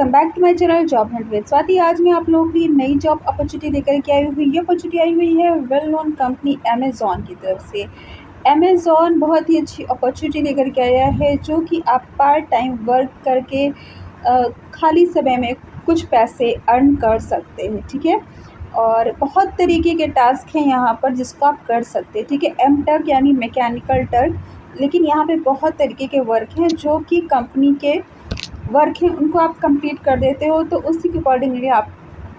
Welcome back to my channel job hunt with Swati. आज मैं आप लोगों के लिए नई जॉब अपॉर्चुनिटी लेकर के आई हुई। ये अपॉर्चुनिटी आई हुई है वेल नोन कंपनी अमेज़ॉन की तरफ से। अमेज़ॉन बहुत ही अच्छी अपॉर्चुनिटी लेकर के आया है जो कि आप पार्ट टाइम वर्क करके खाली समय में कुछ पैसे अर्न कर सकते हैं, ठीक है। और बहुत तरीके के टास्क हैं यहाँ पर जिसको आप कर सकते हैं, ठीक है। एम टर्क यानी मैकेनिकल टर्क, लेकिन यहाँ पे बहुत तरीके के वर्क हैं जो कि कंपनी के वर्क हैं उनको आप कंप्लीट कर देते हो, तो उसी के अकॉर्डिंगली आप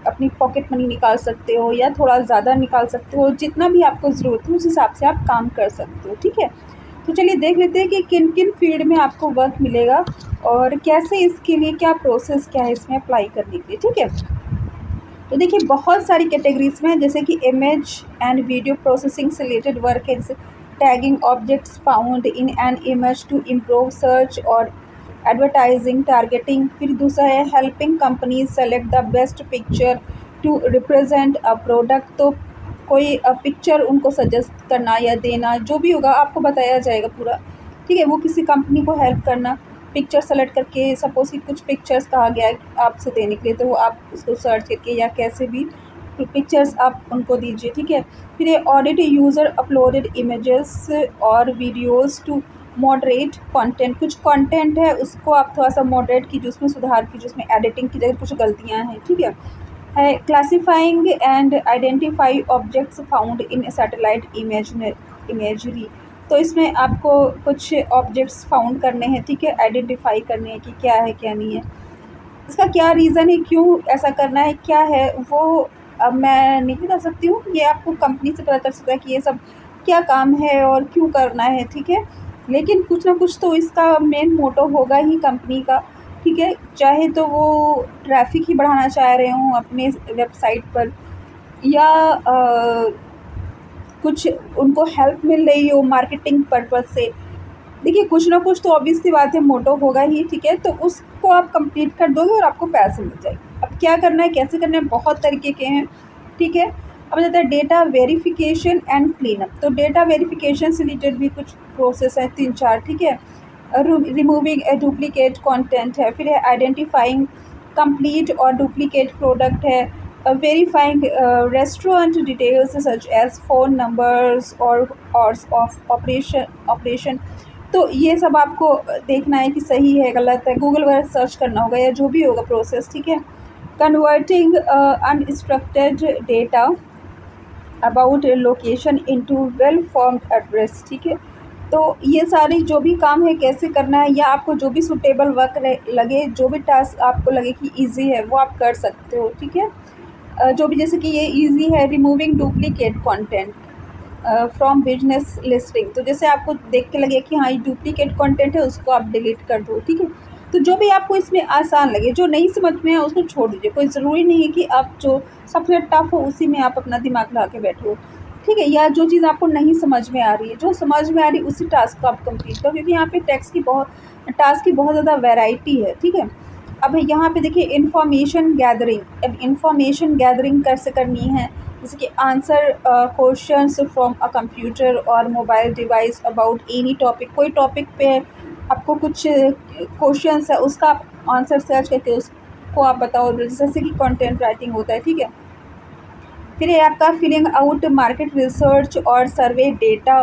अपनी पॉकेट मनी निकाल सकते हो या थोड़ा ज़्यादा निकाल सकते हो। जितना भी आपको ज़रूरत है उस हिसाब से आप काम कर सकते हो, ठीक है। तो चलिए देख लेते हैं कि किन किन फील्ड में आपको वर्क मिलेगा और कैसे, इसके लिए क्या प्रोसेस क्या है इसमें अप्लाई करने के लिए, ठीक है। तो देखिए बहुत सारी कैटेगरीज में, जैसे कि इमेज एंड वीडियो प्रोसेसिंग से रिलेटेड वर्क है, जैसे tagging objects found in an image to improve search और एडवर्टाइजिंग टारगेटिंग। फिर दूसरा है helping companies select the best picture to represent a product. तो कोई पिक्चर उनको सजेस्ट करना या देना, जो भी होगा आपको बताया जाएगा पूरा, ठीक है। वो किसी कंपनी को हेल्प करना, पिक्चर सेलेक्ट करके, सपोज़ कि कुछ पिक्चर्स कहा गया है आपसे देने के लिए, तो वो आप उसको सर्च करके या कैसे भी पिक्चर्स आप उनको दीजिए, ठीक है। फिर ये ऑडिट यूज़र अपलोडेड इमेजेस और वीडियोस टू मॉडरेट कंटेंट। कुछ कंटेंट है उसको आप थोड़ा सा मॉडरेट कीजिए, उसमें सुधार कीजिए, उसमें एडिटिंग की जगह कुछ गलतियाँ हैं, ठीक है। Classifying and identify objects found in satellite imagery. तो इसमें आपको कुछ ऑब्जेक्ट्स फाउंड करने हैं, ठीक है, आइडेंटिफाई करने हैं कि क्या है क्या नहीं है, इसका क्या रीज़न है, क्यों ऐसा करना है, क्या है वो अब मैं नहीं बता सकती हूँ। ये आपको कंपनी से पता चल सकता है कि ये सब क्या काम है और क्यों करना है, ठीक है। लेकिन कुछ ना कुछ तो इसका मेन मोटो होगा ही कंपनी का, ठीक है। चाहे तो वो ट्रैफिक ही बढ़ाना चाह रहे हों अपने वेबसाइट पर, या कुछ उनको हेल्प मिल रही हो मार्केटिंग पर्पज़ से। देखिए कुछ ना कुछ तो ऑब्वियस सी बात है मोटो होगा ही, ठीक है। तो उसको आप कंप्लीट कर दोगे और आपको पैसे मिल जाएंगे। अब क्या करना है, कैसे करना है, बहुत तरीके के हैं, ठीक है। अब जाता है डेटा वेरिफिकेशन एंड क्लीनअप। तो डेटा वेरिफिकेशन से रिलेटेड भी कुछ प्रोसेस है, 3-4, ठीक है। रिमूविंग ए डुप्लीकेट कंटेंट है, फिर है आइडेंटिफाइंग कंप्लीट और डुप्लीकेट प्रोडक्ट है, verifying restaurant details such as phone numbers और आवर्स ऑफ ऑपरेशन। तो ये सब आपको देखना है कि सही है गलत है, गूगल वगैरह सर्च करना होगा या जो भी होगा प्रोसेस, ठीक है। Converting unstructured data about location into well formed address, ठीक है। तो ये सारी जो भी काम है कैसे करना है, या आपको जो भी सूटेबल वर्क लगे, जो भी टास्क आपको लगे कि ईजी है वो आप कर सकते हो, ठीक है। जो भी, जैसे कि ये ईजी है, removing duplicate content from business listing. तो जैसे आपको देख के लगे कि हाँ ये डुप्लीकेट कंटेंट है, उसको आप डिलीट कर दो, ठीक है। तो जो भी आपको इसमें आसान लगे, जो नहीं समझ में है उसको छोड़ दीजिए। कोई ज़रूरी नहीं है कि आप जो सबसे टफ हो उसी में आप अपना दिमाग लगा के बैठो, ठीक है। या जो चीज़ आपको नहीं समझ में आ रही है, जो समझ में आ रही है उसी टास्क को आप कंप्लीट करो, क्योंकि यहाँ पे टास्क की बहुत ज़्यादा वैरायटी है, ठीक है। अब यहाँ पे देखिए इंफॉर्मेशन गैदरिंग। अब इंफॉर्मेशन गैदरिंग कैसे करनी है, जैसे कि answer questions from a computer और mobile device about any topic. कोई टॉपिक पे आपको कुछ क्वेश्चंस है, उसका आप आंसर सर्च करके उसको आप बताओ, जैसे कि कंटेंट राइटिंग होता है, ठीक है। फिर ये आपका फिलिंग आउट मार्केट रिसर्च और survey data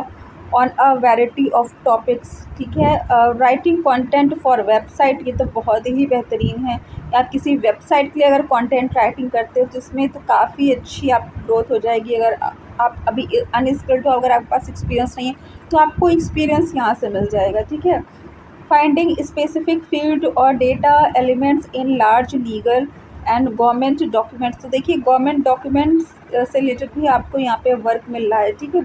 on a variety of topics, ठीक है। राइटिंग कंटेंट फॉर वेबसाइट, ये तो बहुत ही बेहतरीन है। या किसी वेबसाइट के लिए अगर कंटेंट राइटिंग करते हो तो इसमें तो काफ़ी अच्छी आपकी ग्रोथ हो जाएगी। अगर आप अभी अनस्किल्ड हो, अगर आपके पास एक्सपीरियंस नहीं है तो आपको एक्सपीरियंस यहाँ से मिल जाएगा, ठीक है। फाइंडिंग स्पेसिफिक फील्ड और data elements in large legal and government documents. तो देखिए गवर्नमेंट डॉक्यूमेंट्स से रिलेटेड भी आपको यहाँ पे वर्क मिल रहा है, ठीक है।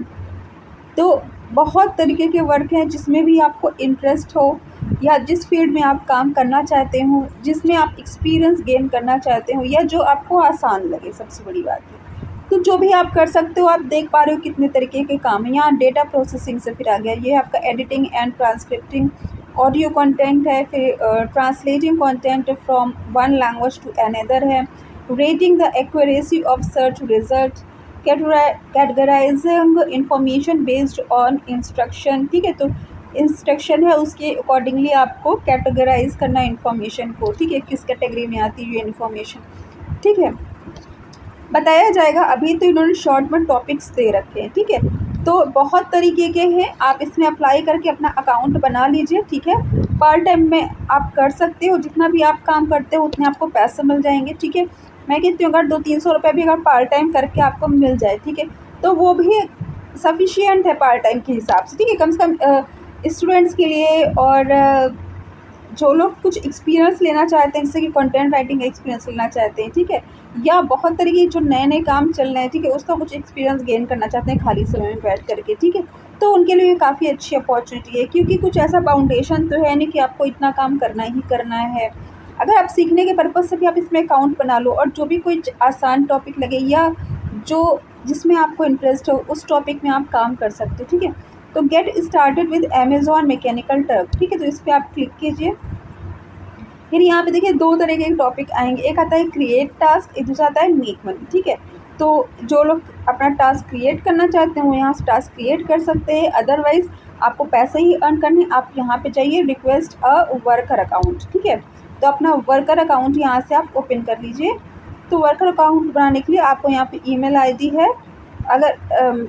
तो बहुत तरीके के वर्क हैं जिसमें भी आपको इंटरेस्ट हो, या जिस फील्ड में आप काम करना चाहते हो, जिसमें आप एक्सपीरियंस गेन करना चाहते हो, या जो आपको आसान लगे, सबसे बड़ी बात है। तो जो भी आप कर सकते हो, आप देख पा रहे हो कितने तरीके के काम हैं। यहाँ डेटा प्रोसेसिंग से फिर आ गया, ये आपका editing and transcripting audio content है, फिर translating content from one language to another है, rating the accuracy of search result, categorising information based on instruction, ठीक है। तो इंस्ट्रक्शन है उसके अकॉर्डिंगली आपको कैटेगराइज करना है इन्फॉर्मेशन को, ठीक है, किस कैटेगरी में आती है ये इन्फॉर्मेशन, ठीक है, बताया जाएगा। अभी तो इन्होंने शॉर्ट में टॉपिक्स दे रखे हैं, ठीक है, तो बहुत तरीके के हैं, आप इसमें अप्लाई करके अपना अकाउंट बना लीजिए, ठीक है। पार्ट टाइम में आप कर सकते हो, जितना भी आप काम करते हो उतने आपको पैसे मिल जाएंगे, ठीक है। मैं कहती हूँ अगर 200-300 रुपये भी अगर पार्ट टाइम करके आपको मिल जाए, ठीक है, तो वो भी सफिशियंट है पार्ट टाइम के हिसाब से, ठीक है, कम से कम स्टूडेंट्स के लिए, और जो लोग कुछ एक्सपीरियंस लेना चाहते हैं, जैसे कि कंटेंट राइटिंग का एक्सपीरियंस लेना चाहते हैं, ठीक है, या बहुत तरीके के जो नए नए काम चल रहे हैं, ठीक है, उसका कुछ एक्सपीरियंस गेन करना चाहते हैं खाली समय में बैठ करके, ठीक है, तो उनके लिए काफ़ी अच्छी अपॉर्चुनिटी है, क्योंकि कुछ ऐसा फाउंडेशन तो है नहीं कि आपको इतना काम करना ही करना है। अगर आप सीखने के पर्पज़ से भी आप इसमें अकाउंट बना लो, और जो भी कोई आसान टॉपिक लगे या जो जिसमें आपको इंटरेस्ट हो उस टॉपिक में आप काम कर सकते हो, ठीक है। तो get started with Amazon Mechanical Turk, ठीक है, तो इस पर आप क्लिक कीजिए। फिर यहाँ पे देखिए 2 तरह के टॉपिक आएंगे, एक आता है क्रिएट टास्क, एक दूसरा आता है मेक मनी, ठीक है। तो जो लोग अपना टास्क क्रिएट करना चाहते हैं वो यहाँ से टास्क क्रिएट कर सकते हैं, अदरवाइज़ आपको पैसे ही अर्न करने, आप यहाँ पे जाइए रिक्वेस्ट अ वर्कर अकाउंट, ठीक है, तो अपना वर्कर अकाउंट यहाँ से आप ओपन कर लीजिए। तो वर्कर अकाउंट बनाने के लिए आपको यहाँ पे ईमेल आईडी है, अगर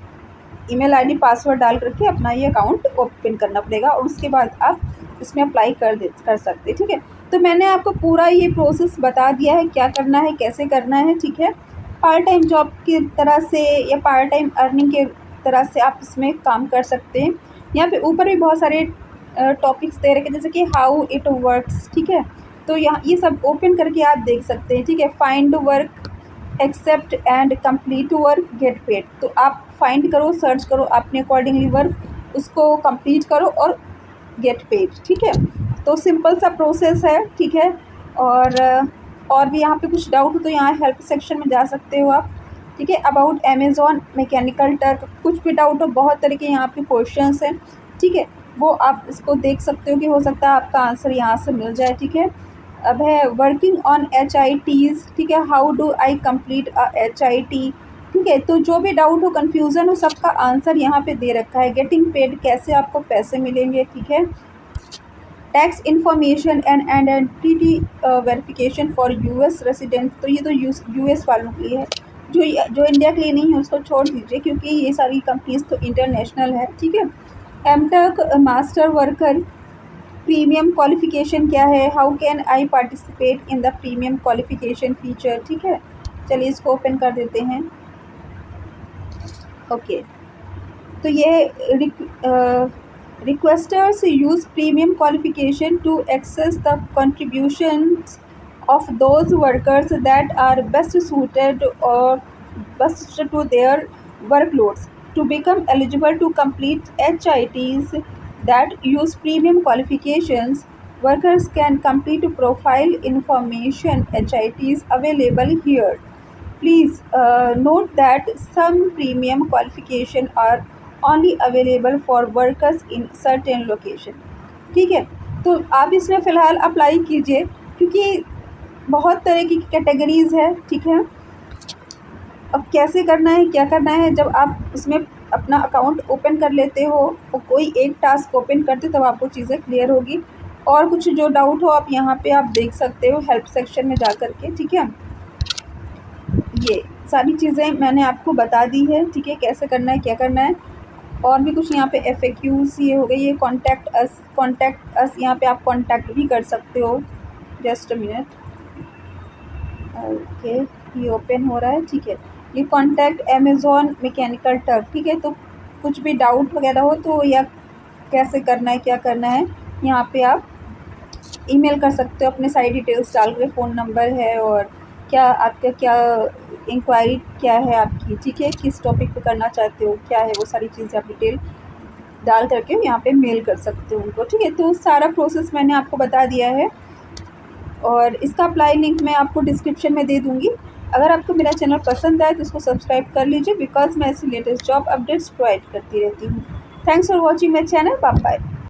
ईमेल आईडी पासवर्ड डाल करके अपना ये अकाउंट ओपन करना पड़ेगा, और उसके बाद आप इसमें अप्लाई कर सकते हैं, ठीक है। तो मैंने आपको पूरा ये प्रोसेस बता दिया है, क्या करना है, कैसे करना है, ठीक है। पार्ट टाइम जॉब की तरह से या पार्ट टाइम अर्निंग के तरह से आप इसमें काम कर सकते हैं। यहाँ पे ऊपर भी बहुत सारे टॉपिक्स दे रखे, जैसे कि हाउ इट वर्क्स, ठीक है, तो यहाँ ये सब ओपन करके आप देख सकते हैं, ठीक है। Find work, accept and complete work, get paid, तो आप फाइंड करो, सर्च करो अपने अकॉर्डिंगली वर्क, उसको कंप्लीट करो और गेट पेड, ठीक है। तो सिंपल सा प्रोसेस है, ठीक है। और भी यहाँ पे कुछ डाउट हो तो यहाँ हेल्प सेक्शन में जा सकते हो आप, ठीक है। अबाउट अमेज़ॉन मैकेनिकल टर्क, कुछ भी डाउट हो, बहुत तरह के यहाँ पे क्वेश्चंस हैं, ठीक है, वो आप इसको देख सकते हो कि हो सकता है आपका आंसर यहाँ से मिल जाए, ठीक है। अब है वर्किंग ऑन HITs, ठीक है, how do I complete HIT, ठीक है, तो जो भी डाउट हो, कन्फ्यूज़न हो, सबका आंसर यहाँ पे दे रखा है। गेटिंग पेड, कैसे आपको पैसे मिलेंगे, ठीक है। Tax information and identity verification for US resident, तो ये तो US वालों के लिए है, जो इंडिया के लिए नहीं है उसको छोड़ दीजिए, क्योंकि ये सारी कंपनीज तो इंटरनेशनल है, ठीक है। MTurk master worker, premium qualification क्या है, how can I participate in the premium qualification feature, ठीक है। चलिए इसको ओपन कर देते हैं। ओके, तो ये requesters use premium qualification to access the contributions of those workers that are best suited to their workloads. To become eligible to complete HITs that use premium qualifications, workers can complete profile information. HITs available here. Please note that some premium qualifications are only available for workers in certain location, ठीक है। तो आप इसमें फ़िलहाल apply कीजिए, क्योंकि बहुत तरह की कैटेगरीज़ है, ठीक है। अब कैसे करना है, क्या करना है, जब आप इसमें अपना अकाउंट ओपन कर लेते हो और कोई एक टास्क ओपन करते तब आपको चीज़ें क्लियर होगी। और कुछ जो डाउट हो आप यहाँ पे आप देख सकते हो हेल्प सेक्शन में जा कर के, ठीक है। ये सारी चीज़ें मैंने आपको बता दी है, ठीक है, कैसे करना है, क्या करना है। और भी कुछ यहाँ पे FAQs ये हो गई, ये कॉन्टैक्ट अस, यहाँ पे आप कॉन्टैक्ट भी कर सकते हो। जस्ट अ मिनट, ओके, ये ओपन हो रहा है, ठीक है। ये कॉन्टैक्ट अमेज़ॉन मैकेनिकल टर्क, ठीक है। तो कुछ भी डाउट वगैरह हो तो, या कैसे करना है, क्या करना है, यहाँ पे आप ईमेल कर सकते हो, अपने सारी डिटेल्स डाल के, फ़ोन नंबर है और क्या आपका क्या इंक्वायरी क्या है आपकी, ठीक है, किस टॉपिक पे करना चाहते हो, क्या है, वो सारी चीज़ें आप डिटेल डाल करके यहाँ पे मेल कर सकते हो उनको, ठीक है। तो सारा प्रोसेस मैंने आपको बता दिया है, और इसका अप्लाई लिंक मैं आपको डिस्क्रिप्शन में दे दूँगी। अगर आपको मेरा चैनल पसंद आए तो इसको सब्सक्राइब कर लीजिए, बिकॉज मैं ऐसी लेटेस्ट जॉब अपडेट्स प्रोवाइड करती रहती हूँ। Thanks for watching my channel, bye bye.